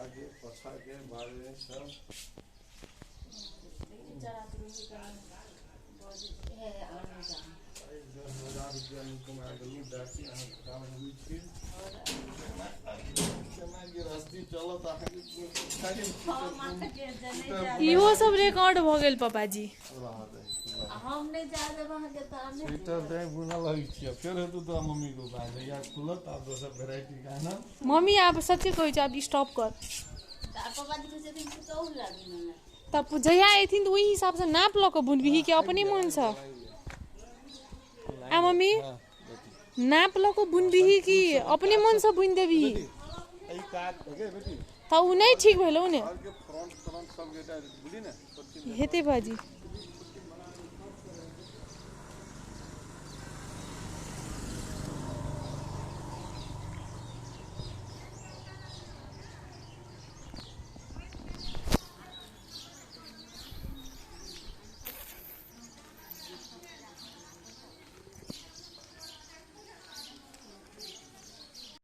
आगे पछा के बारे सब इहो सब रिकॉर्ड भ गेल पापाजी हम नहीं जा दे वहां के ताने स्वेटर दे बुना लगी छियै फेर हेतु तो मम्मी को बाज या खुलत आ दोसर वैरायटी का ना मम्मी आप सच्चे कहै छ अब स्टॉप कर पापाजी के जदी तो लागी न तब जहिया एथिन तो ओही हिसाब से नाप ल के बुनबिही के अपने मन से आ मम्मी नाप ल के बुनबिही कि अपने मन से बुन देबिही ए काट के बेटी त उ नै ठीक भेलौ ने और के फ्रंट सब गेटा बुझी ने हेते बाजी